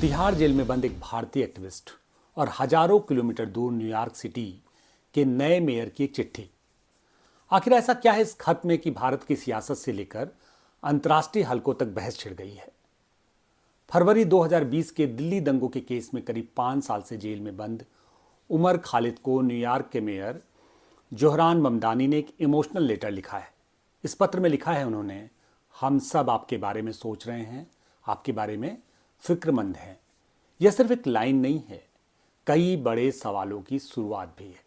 Tihar jail में बंद एक भारतीय एक्टिविस्ट और हजारों किलोमीटर दूर न्यूयॉर्क सिटी के नए मेयर की एक चिट्ठी। आखिर ऐसा क्या है इस खत में कि भारत की सियासत से लेकर अंतर्राष्ट्रीय हलकों तक बहस छिड़ गई है। फरवरी 2020 के दिल्ली दंगों के केस में करीब 5 साल से जेल में बंद उमर खालिद को न्यूयॉर्क के मेयर जोहरान ममदानी ने एक इमोशनल लेटर लिखा है। इस पत्र में लिखा है उन्होंने, हम सब आपके बारे में सोच रहे हैं, आपके बारे में फिक्रमंद हैं। यह सिर्फ एक लाइन नहीं है, कई बड़े सवालों की शुरुआत भी है।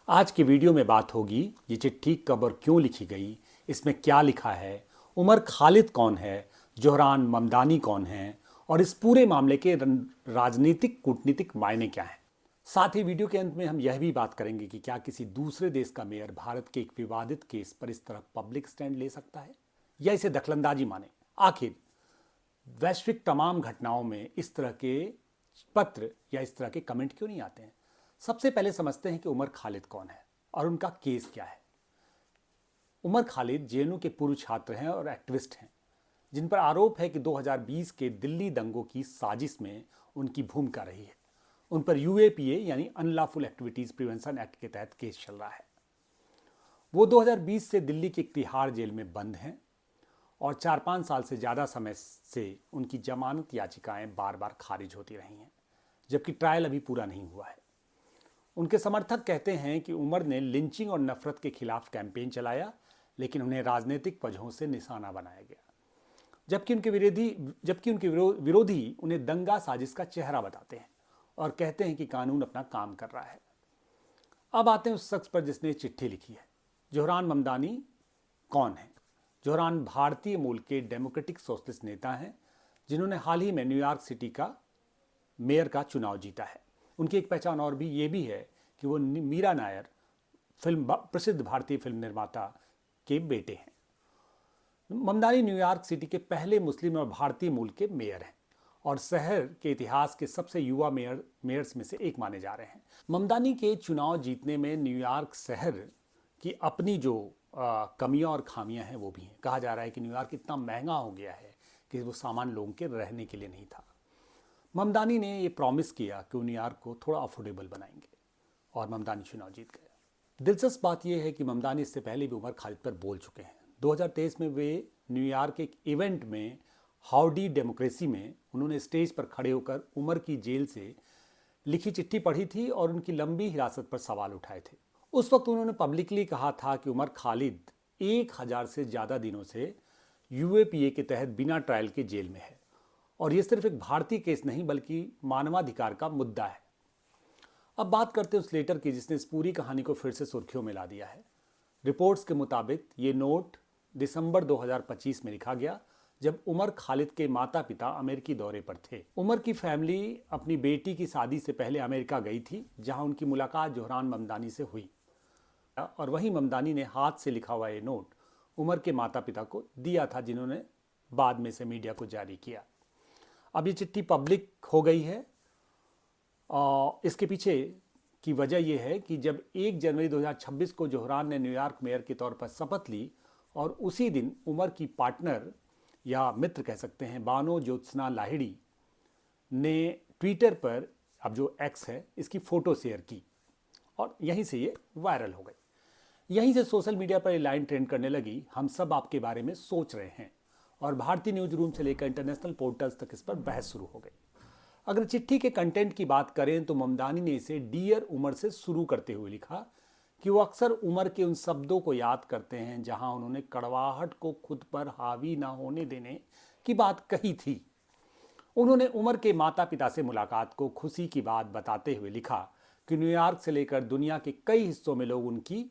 आज की वीडियो में बात होगी ये चिट्ठी कब और क्यों लिखी गई, इसमें क्या लिखा है, उमर खालिद कौन है, जोहरान ममदानी कौन है और इस पूरे मामले के राजनीतिक कूटनीतिक मायने क्या हैं। साथ ही वीडियो के अंत में हम यह भी बात करेंगे कि क्या किसी दूसरे देश का मेयर भारत के एक विवादित केस पर इस तरह पब्लिक स्टैंड ले सकता है या इसे दखलंदाजी माने। आखिर वैश्विक तमाम घटनाओं में इस तरह के पत्र या इस तरह के कमेंट क्यों नहीं आते हैं। सबसे पहले समझते हैं कि उमर खालिद कौन है और उनका केस क्या है। उमर खालिद जेएनयू के पूर्व छात्र हैं और एक्टिविस्ट हैं, जिन पर आरोप है कि 2020 के दिल्ली दंगों की साजिश में उनकी भूमिका रही है। उन पर यूएपीए यानी अनलॉफुल एक्टिविटीज प्रिवेंशन एक्ट के तहत केस चल रहा है। वो 2020 से दिल्ली के तिहाड़ जेल में बंद हैं और 4-5 साल से ज़्यादा समय से उनकी जमानत याचिकाएं बार बार खारिज होती रही हैं, जबकि ट्रायल अभी पूरा नहीं हुआ है। उनके समर्थक कहते हैं कि उमर ने लिंचिंग और नफरत के खिलाफ कैंपेन चलाया, लेकिन उन्हें राजनीतिक वजहों से निशाना बनाया गया, जबकि उनके विरोधी उन्हें दंगा साजिश का चेहरा बताते हैं और कहते हैं कि कानून अपना काम कर रहा है। अब आते हैं उस शख्स पर जिसने चिट्ठी लिखी है। जोहरान ममदानी कौन है? जोहरान भारतीय मूल के डेमोक्रेटिक सोशलिस्ट नेता हैं, जिन्होंने हाल ही में न्यूयॉर्क सिटी का मेयर का चुनाव जीता है। उनकी एक पहचान और भी ये भी है कि वो मीरा नायर प्रसिद्ध भारतीय फिल्म निर्माता के बेटे हैं। ममदानी न्यूयॉर्क सिटी के पहले मुस्लिम और भारतीय मूल के मेयर हैं और शहर के इतिहास के सबसे युवा मेयर्स में से एक माने जा रहे हैं। ममदानी के चुनाव जीतने में न्यूयॉर्क शहर की अपनी जो कमियां और खामियां हैं वो भी हैं। कहा जा रहा है कि न्यूयॉर्क इतना महंगा हो गया है कि वो सामान्य लोगों के रहने के लिए नहीं था। ममदानी ने ये प्रॉमिस किया कि वो न्यूयॉर्क को थोड़ा अफोर्डेबल बनाएंगे और ममदानी चुनाव जीत गए। दिलचस्प बात यह है कि ममदानी इससे पहले भी उमर खालिद पर बोल चुके हैं। 2023 में वे न्यूयॉर्क के एक इवेंट में हाउडी डेमोक्रेसी में उन्होंने स्टेज पर खड़े होकर उमर की जेल से लिखी चिट्ठी पढ़ी थी और उनकी लंबी हिरासत पर सवाल उठाए थे। उस वक्त उन्होंने पब्लिकली कहा था कि उमर खालिद 1000 से ज़्यादा दिनों से यूएपीए के तहत बिना ट्रायल के जेल में है और ये सिर्फ एक भारतीय केस नहीं बल्कि मानवाधिकार का मुद्दा है। अब बात करते हैं उस लेटर की जिसने इस पूरी कहानी को फिर से सुर्खियों में ला दिया है। रिपोर्ट्स के मुताबिक ये नोट दिसंबर 2025 में लिखा गया, जब उमर खालिद के माता पिता अमेरिकी दौरे पर थे। उमर की फैमिली अपनी बेटी की शादी से पहले अमेरिका गई थी, जहां उनकी मुलाकात जोहरान ममदानी से हुई और वहीं ममदानी ने हाथ से लिखा हुआ ये नोट उमर के माता पिता को दिया था, जिन्होंने बाद में से मीडिया को जारी किया। अब ये चिट्ठी पब्लिक हो गई है और इसके पीछे की वजह यह है कि जब 1 जनवरी 2026 को जोहरान ने न्यूयॉर्क मेयर के तौर पर शपथ ली और उसी दिन उमर की पार्टनर या मित्र कह सकते हैं बानो ज्योत्सना लाहिड़ी ने ट्विटर पर, अब जो एक्स है, इसकी फ़ोटो शेयर की और यहीं से ये वायरल हो गई। यहीं से सोशल मीडिया पर ये लाइन ट्रेंड करने लगी, हम सब आपके बारे में सोच रहे हैं, और भारतीय न्यूज रूम से लेकर इंटरनेशनल पोर्टल्स तक इस पर बहस शुरू हो गई। अगर चिट्ठी के कंटेंट की बात करें तो ममदानी ने इसे डियर उमर से शुरू करते हुए लिखा कि वो अक्सर उमर के उन शब्दों को याद करते हैं जहां उन्होंने कड़वाहट को खुद पर हावी ना होने देने की बात कही थी। उन्होंने उमर के माता पिता से मुलाकात को खुशी की बात बताते हुए लिखा कि न्यूयॉर्क से लेकर दुनिया के कई हिस्सों में लोग उनकी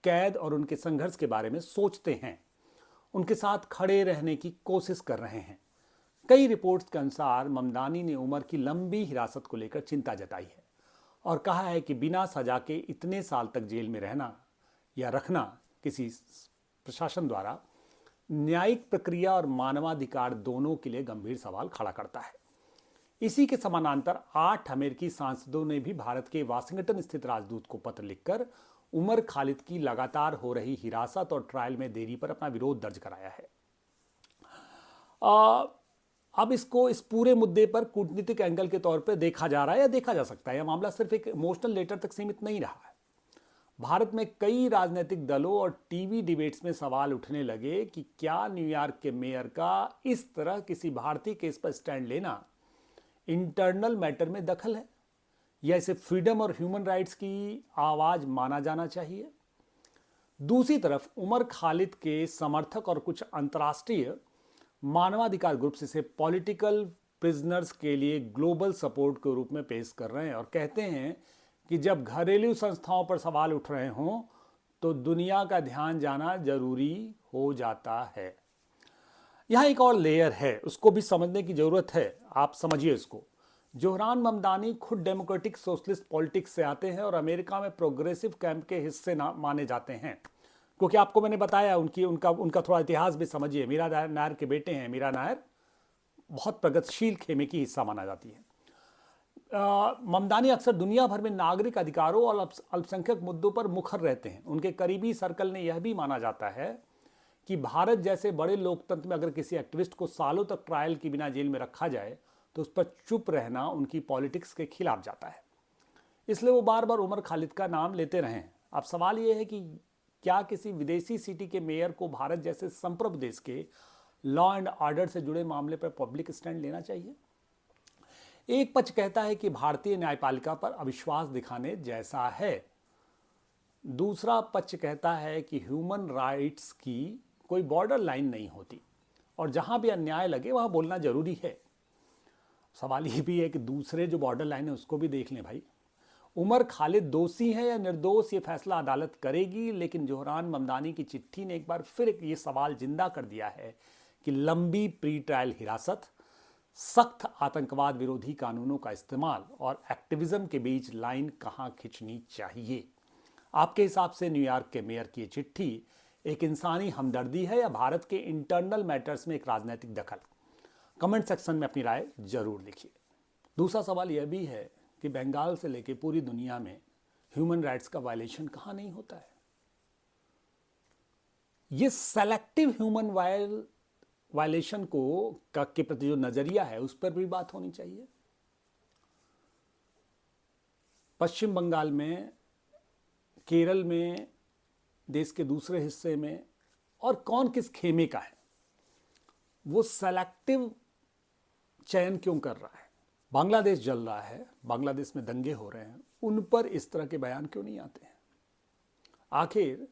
कैद और उनके संघर्ष के बारे में सोचते हैं, उनके साथ खड़े रहने की कोशिश कर रहे हैं। कई रिपोर्ट्स के अनुसार ममदानी ने उमर की लंबी हिरासत को लेकर चिंता जताई है और कहा है कि बिना सजा के इतने साल तक जेल में रहना या रखना किसी प्रशासन द्वारा न्यायिक प्रक्रिया और मानवाधिकार दोनों के लिए गंभीर सवाल खड़ा करता है। इसी के समानांतर 8 अमेरिकी सांसदों ने भी भारत के वाशिंगटन स्थित राजदूत को पत्र लिखकर उमर खालिद की लगातार हो रही हिरासत और ट्रायल में देरी पर अपना विरोध दर्ज कराया है। अब इसको इस पूरे मुद्दे पर कूटनीतिक एंगल के तौर पर देखा जा रहा है या देखा जा सकता है। यह मामला सिर्फ एक इमोशनल लेटर तक सीमित नहीं रहा है। भारत में कई राजनीतिक दलों और टीवी डिबेट्स में सवाल उठने लगे कि क्या न्यूयॉर्क के मेयर का इस तरह किसी भारतीय केस पर स्टैंड लेना इंटरनल मैटर में दखल है या इसे फ्रीडम और ह्यूमन राइट्स की आवाज माना जाना चाहिए। दूसरी तरफ उमर खालिद के समर्थक और कुछ अंतर्राष्ट्रीय मानवाधिकार ग्रुप्स इसे पॉलिटिकल प्रिजनर्स के लिए ग्लोबल सपोर्ट के रूप में पेश कर रहे हैं और कहते हैं कि जब घरेलू संस्थाओं पर सवाल उठ रहे हों तो दुनिया का ध्यान जाना जरूरी हो जाता है। यहां एक और लेयर है, उसको भी समझने की जरूरत है। आप समझिए इसको। जोहरान ममदानी खुद डेमोक्रेटिक सोशलिस्ट पॉलिटिक्स से आते हैं और अमेरिका में प्रोग्रेसिव कैंप के हिस्से माने जाते हैं, क्योंकि आपको मैंने बताया उनका थोड़ा इतिहास भी समझिए। मीरा नायर के बेटे हैं। मीरा नायर बहुत प्रगतिशील खेमे की हिस्सा माना जाती है। ममदानी अक्सर दुनिया भर में नागरिक अधिकारों और अल्पसंख्यक मुद्दों पर मुखर रहते हैं। उनके करीबी सर्कल ने यह भी माना जाता है कि भारत जैसे बड़े लोकतंत्र में अगर किसी एक्टिविस्ट को सालों तक ट्रायल के बिना जेल में रखा जाए तो उस पर चुप रहना उनकी पॉलिटिक्स के खिलाफ जाता है। इसलिए वो बार बार उमर खालिद का नाम लेते रहे। अब सवाल ये है कि क्या किसी विदेशी सिटी के मेयर को भारत जैसे संप्रभु देश के लॉ एंड ऑर्डर से जुड़े मामले पर पब्लिक स्टैंड लेना चाहिए? एक पक्ष कहता है कि भारतीय न्यायपालिका पर अविश्वास दिखाने जैसा है। दूसरा पक्ष कहता है कि ह्यूमन राइट्स की कोई बॉर्डर लाइन नहीं होती और जहां भी अन्याय लगे वहां बोलना जरूरी है। सवाल ये भी है कि दूसरे जो बॉर्डर लाइन है उसको भी देख लें भाई। उमर खालिद दोषी है या निर्दोष ये फैसला अदालत करेगी, लेकिन जोहरान ममदानी की चिट्ठी ने एक बार फिर ये सवाल जिंदा कर दिया है कि लंबी प्री ट्रायल हिरासत, सख्त आतंकवाद विरोधी कानूनों का इस्तेमाल और एक्टिविज्म के बीच लाइन कहां खींचनी चाहिए। आपके हिसाब से न्यूयॉर्क के मेयर की चिट्ठी एक इंसानी हमदर्दी है या भारत के इंटरनल मैटर्स में एक राजनीतिक दखल? कमेंट सेक्शन में अपनी राय जरूर लिखिए। दूसरा सवाल यह भी है कि बंगाल से लेकर पूरी दुनिया में ह्यूमन राइट्स का वायलेशन कहां नहीं होता है? ये सेलेक्टिव ह्यूमन वायलेशन के प्रति जो नजरिया है उस पर भी बात होनी चाहिए। पश्चिम बंगाल में, केरल में, देश के दूसरे हिस्से में, और कौन किस खेमे का है, वो सेलेक्टिव चयन क्यों कर रहा है? बांग्लादेश जल रहा है, बांग्लादेश में दंगे हो रहे हैं, उन पर इस तरह के बयान क्यों नहीं आते हैं? आखिर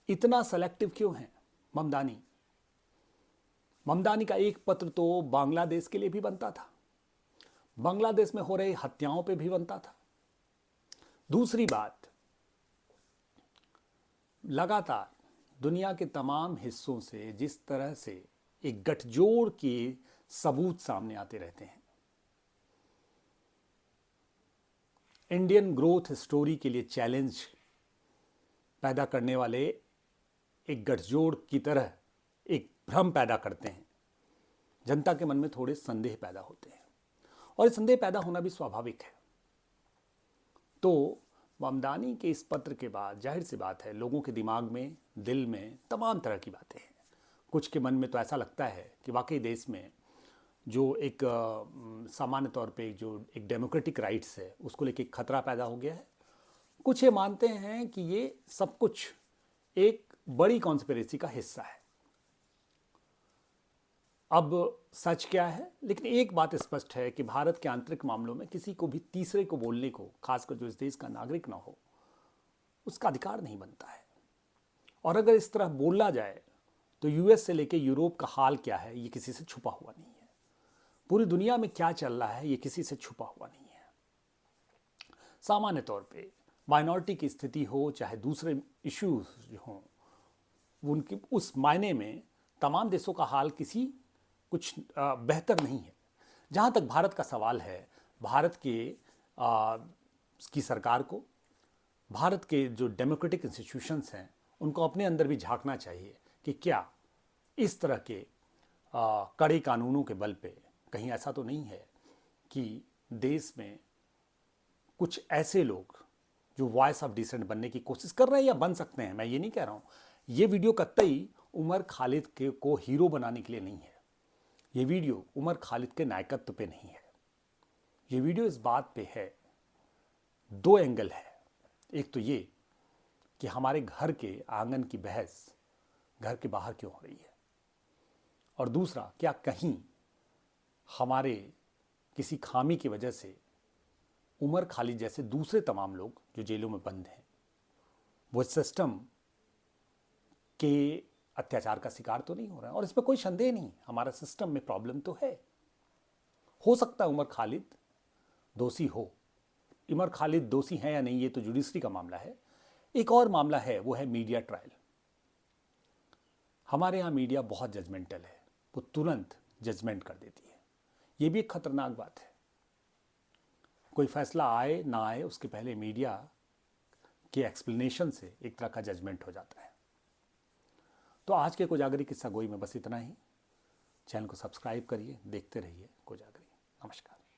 इतना सेलेक्टिव क्यों है ममदानी का एक पत्र तो बांग्लादेश के लिए भी बनता था, बांग्लादेश में हो रही हत्याओं पे भी बनता था। दूसरी बात, लगातार दुनिया के तमाम हिस्सों से जिस तरह से एक गठजोड़ के सबूत सामने आते रहते हैं, इंडियन ग्रोथ स्टोरी के लिए चैलेंज पैदा करने वाले एक गठजोड़ की तरह एक भ्रम पैदा करते हैं। जनता के मन में थोड़े संदेह पैदा होते हैं और संदेह पैदा होना भी स्वाभाविक है। तो ममदानी के इस पत्र के बाद जाहिर सी बात है लोगों के दिमाग में, दिल में तमाम तरह की बातें हैं। कुछ के मन में तो ऐसा लगता है कि वाकई देश में जो एक सामान्य तौर पे जो एक डेमोक्रेटिक राइट्स है उसको लेके खतरा पैदा हो गया है। कुछ ये मानते हैं कि ये सब कुछ एक बड़ी कॉन्स्पिरेसी का हिस्सा है। अब सच क्या है? लेकिन एक बात स्पष्ट है कि भारत के आंतरिक मामलों में किसी को भी तीसरे को बोलने को, खासकर जो इस देश का नागरिक ना हो, उसका अधिकार नहीं बनता है। और अगर इस तरह बोला जाए तो यूएस से लेकर यूरोप का हाल क्या है ये किसी से छुपा हुआ नहीं है। पूरी दुनिया में क्या चल रहा है ये किसी से छुपा हुआ नहीं है। सामान्य तौर पे माइनॉरिटी की स्थिति हो चाहे दूसरे इश्यूज जो हों, उनकी उस मायने में तमाम देशों का हाल किसी कुछ बेहतर नहीं है। जहाँ तक भारत का सवाल है, भारत की सरकार को, भारत के जो डेमोक्रेटिक इंस्टीट्यूशंस हैं उनको अपने अंदर भी झांकना चाहिए कि क्या इस तरह के कड़े कानूनों के बल पे कहीं ऐसा तो नहीं है कि देश में कुछ ऐसे लोग जो वॉइस ऑफ डिसेंट बनने की कोशिश कर रहे हैं या बन सकते हैं। मैं ये नहीं कह रहा हूँ। ये वीडियो कतई उमर खालिद को हीरो बनाने के लिए नहीं है। ये वीडियो उमर खालिद के नायकत्व पे नहीं है। ये वीडियो इस बात पे है, दो एंगल है। एक तो ये कि हमारे घर के आंगन की बहस घर के बाहर क्यों हो रही है, और दूसरा, क्या कहीं हमारे किसी खामी की वजह से उमर खालिद जैसे दूसरे तमाम लोग जो जेलों में बंद हैं वो सिस्टम के अत्याचार का शिकार तो नहीं हो रहा है। और इसमें कोई संदेह नहीं, हमारा सिस्टम में प्रॉब्लम तो है। हो सकता है उमर खालिद दोषी हो। उमर खालिद दोषी हैं या नहीं ये तो जुडिशरी का मामला है। एक और मामला है, वो है मीडिया ट्रायल। हमारे यहाँ मीडिया बहुत जजमेंटल है, वो तुरंत जजमेंट कर देती है। ये भी एक खतरनाक बात है। कोई फैसला आए ना आए उसके पहले मीडिया के एक्सप्लेनेशन से एक तरह का जजमेंट हो जाता है। तो आज के कोजागरी किस्सा गोई में बस इतना ही। चैनल को सब्सक्राइब करिए, देखते रहिए कोजागरी।